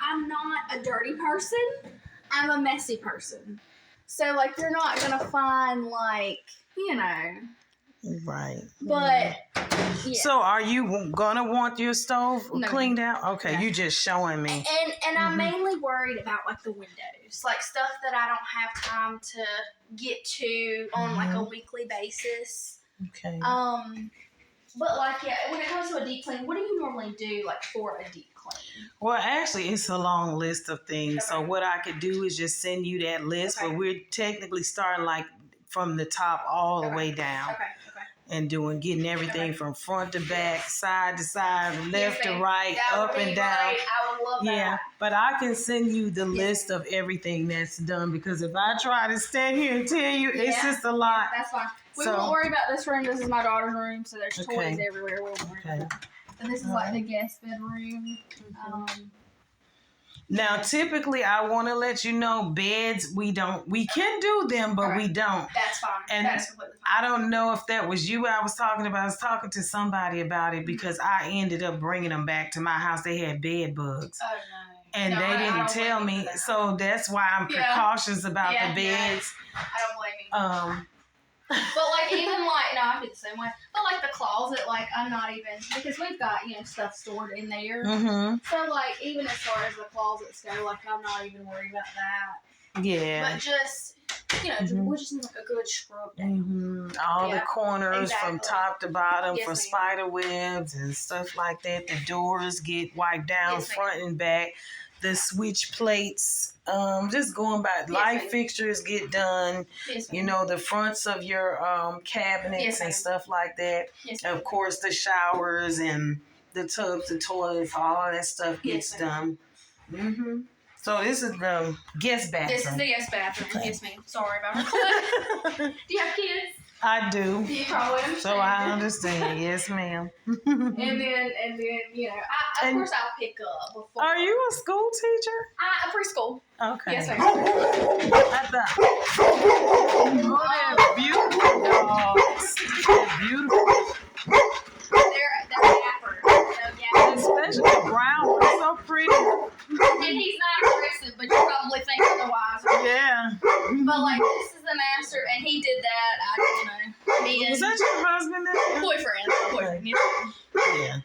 I'm not a dirty person. I'm a messy person. So, like, you're not going to find, like, you know. Right. But, yeah. So, are you going to want your stove cleaned out? Okay, no. You just showing me. And I'm mainly worried about, like, the windows. Like, stuff that I don't have time to get to on, like, a weekly basis. Okay. But, like, yeah, when it comes to a deep clean, what do you normally do, like, for a deep clean? Well, actually, it's a long list of things. Okay. So what I could do is just send you that list, but we're technically starting, like, from the top all the way down. Okay. And getting everything from front to back, side to side, left to right, up and down. Great. I would love that. Yeah, but I can send you the list of everything that's done, because if I try to stand here and tell you, it's just a lot. That's fine. We won't worry about this room. This is my daughter's room, so there's toys everywhere. We won't worry about that. And this is like the guest bedroom. Now, typically, I want to let you know, beds, we can do them, but we don't. That's fine. And that's completely fine. I don't know if that was you I was talking about. I was talking to somebody about it, because I ended up bringing them back to my house. They had bed bugs. Oh, no. And they didn't tell me. So that's why I'm precautious about the beds. I don't blame you. But, like, even, like, no, I feel the same way. But, like, the closet, like, I'm not even, because we've got, stuff stored in there. So, like, even as far as the closets go, like, I'm not even worried about that. Yeah. But just, we just need, like, a good scrub down. All the corners from top to bottom for spider webs and stuff like that. The doors get wiped down front and back. The switch plates, just going by. Light fixtures get done. The fronts of your cabinets and stuff like that. Of course, the showers and the tubs, the toilets, all of that stuff gets done. So this is the guest bathroom. This is the guest bathroom. Yes, ma'am. Sorry about it. Do you have kids? I do. You probably understand. So I understand. Yes, ma'am. and then, of course I'll pick up before. Are you a school teacher? A preschool. Okay. Yes, ma'am. They're beautiful dogs. They're beautiful. They're dapper. Especially the brown one. It's so pretty. And he's not aggressive, but you probably think otherwise. Yeah. But, like, this is the master, and he did that. Was that your husband then? Boyfriend. Yeah.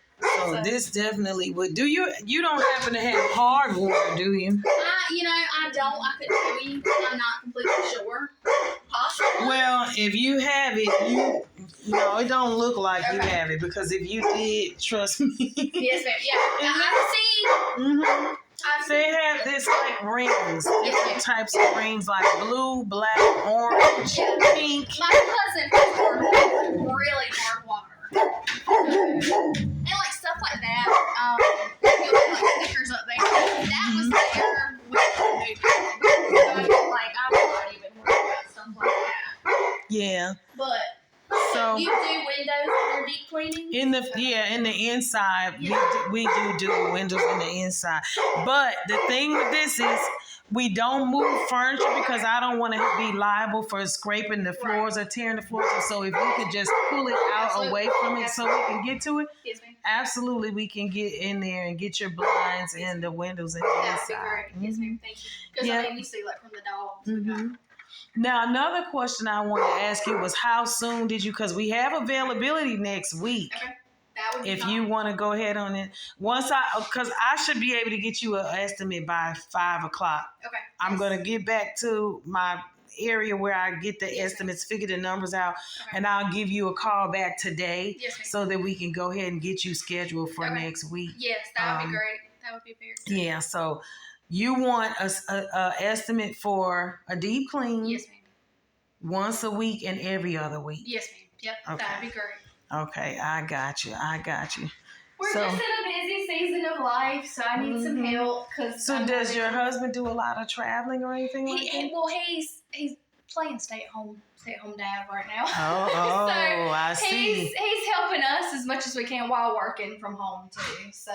So this definitely would. Do you don't happen to have hard water, do you? I don't. I couldn't tell you. I'm not completely sure. Possibly. Well, if you have it, it don't look like you have it, because if you did, trust me. Yes, ma'am. Yeah. I've seen. They have this like rings, different types of rings, like blue, black, orange, pink. My cousin has really hard water. And like stuff like that. Like stickers up there. That was there with the like, I'm not even worried about stuff like that. Yeah. But so you do windows when you're deep cleaning? In the inside, we do windows in the inside. But the thing with this is, we don't move furniture because I don't want to be liable for scraping the floors or tearing the floors up. So if you could just pull it out away from it so we can get to it, absolutely we can get in there and get your blinds and the windows in the inside. That'd be great. Yes, ma'am. Thank you. Because you see, like, from the dogs. Now, another question I wanted to ask you was, how soon did you, because we have availability next week. Okay. That would be if fine. you want to go ahead on it. Because I should be able to get you an estimate by 5 o'clock. Okay. I'm going to get back to my area where I get the estimates, figure the numbers out, and I'll give you a call back today so that we can go ahead and get you scheduled for next week. Yes, that would be great. That would be very good. Yeah, so you want a estimate for a deep clean? Yes, ma'am. Once a week and every other week? Yes, ma'am. Yep, okay. That would be great. Okay, I got you. We're just in a busy season of life, so I need some help. So does your husband do a lot of traveling or anything like that? Well, he's playing stay-at-home dad right now. Oh, so I see. He's helping us as much as we can while working from home too. So,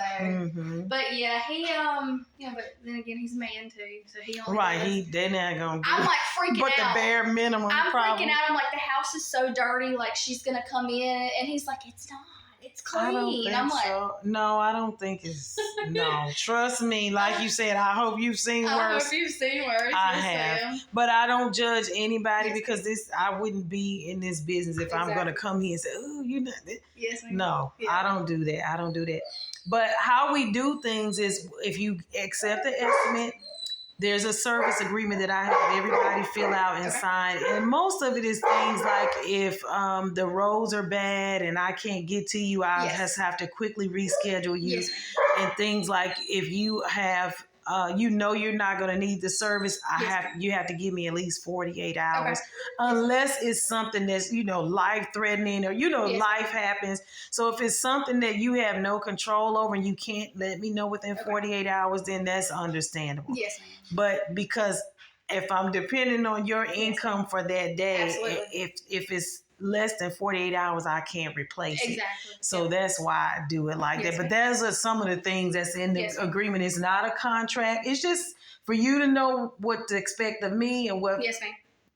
but yeah, but then again, he's a man too, so he only they're not gonna. I'm like freaking out. But the bare minimum. I'm freaking out. I'm like, the house is so dirty. Like, she's gonna come in, and he's like, it's not. it's I don't clean. think I'm like, so. No, I don't think it's. No, trust me. Like you said, I hope you've seen worse. I hope you've seen worse. I Yes, have, ma'am. but I don't judge anybody Yes, because I wouldn't be in this business if I'm going to come here and say, "Oh, you know." Yes, ma'am. No, Yeah. I don't do that. I don't do that. But how we do things is if you accept the estimate, there's a service agreement that I have everybody fill out and sign. And most of it is things like if the roads are bad and I can't get to you, I just have to quickly reschedule you. Yes. And things like if you have, you're not going to need the service, you have to give me at least 48 hours. Unless it's something that's, life threatening or, life happens. So if it's something that you have no control over and you can't let me know within 48 hours, then that's understandable. Yes, ma'am. But because if I'm depending on your income for that day, if it's less than 48 hours, I can't replace it. So that's why I do it like that. But those are some of the things that's in the agreement. It's not a contract. It's just for you to know what to expect of me and what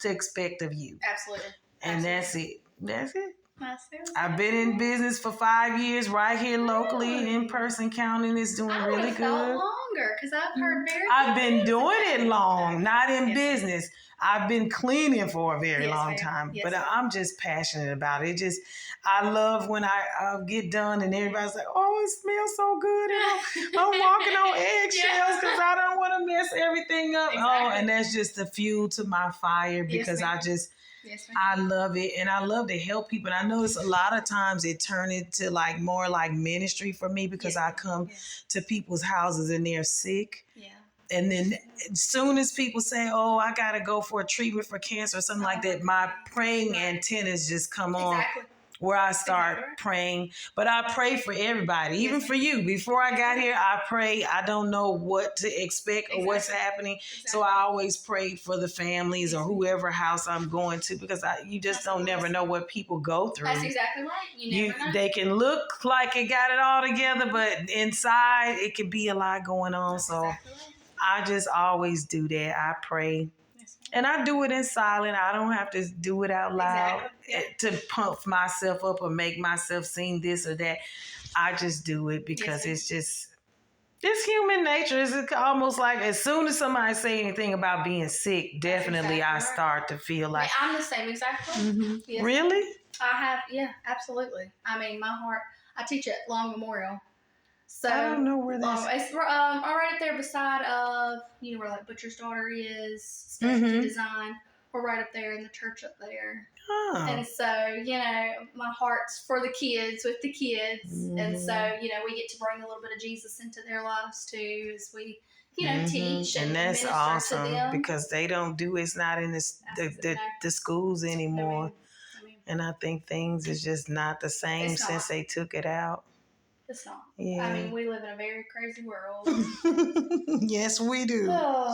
to expect of you. Absolutely. And that's it. That's it. Myself. I've been in business for 5 years right here locally. In-person counting is doing really good. Longer because I've heard very. I've been doing it long, not in business. I've been cleaning for a very long time, but I'm just passionate about it. I love when I get done and everybody's like, "Oh, it smells so good." And I'm walking on eggshells because I don't want to mess everything up. Oh, and that's just the fuel to my fire because I love it and I love to help people. And I notice a lot of times it turned into more like ministry for me because I come to people's houses and they're sick. Yeah. And then as soon as people say, "Oh, I got to go for a treatment for cancer," or something like that, my praying antennas just come on. Where I start praying. But I pray for everybody, even for you. Before I got here, I pray. I don't know what to expect or what's happening. So I always pray for the families or whoever house I'm going to because you just don't never know what people go through. That's exactly right. You never know. They can look like it got it all together, but inside it could be a lot going on. That's so exactly right. I just always do that. I pray. And I do it in silence. I don't have to do it out loud to pump myself up or make myself seem this or that. I just do it because it's human nature. It's almost like as soon as somebody say anything about being sick, definitely I start to feel like. I'm the same exactly. Mm-hmm. Yes. Really? I have, absolutely. I mean, my heart, I teach at Long Memorial. So I don't know where that's. It's right up there beside of where like Butcher's Daughter is, Specialty Design. We're right up there in the church up there. Oh. And so my heart's for the kids with the kids, and so we get to bring a little bit of Jesus into their lives too as we teach and that's awesome to them. Because they don't do it's not in the schools anymore, and I think things is just not the same since they took it out. It's not. Yeah. I mean, we live in a very crazy world. Yes, we do. Oh,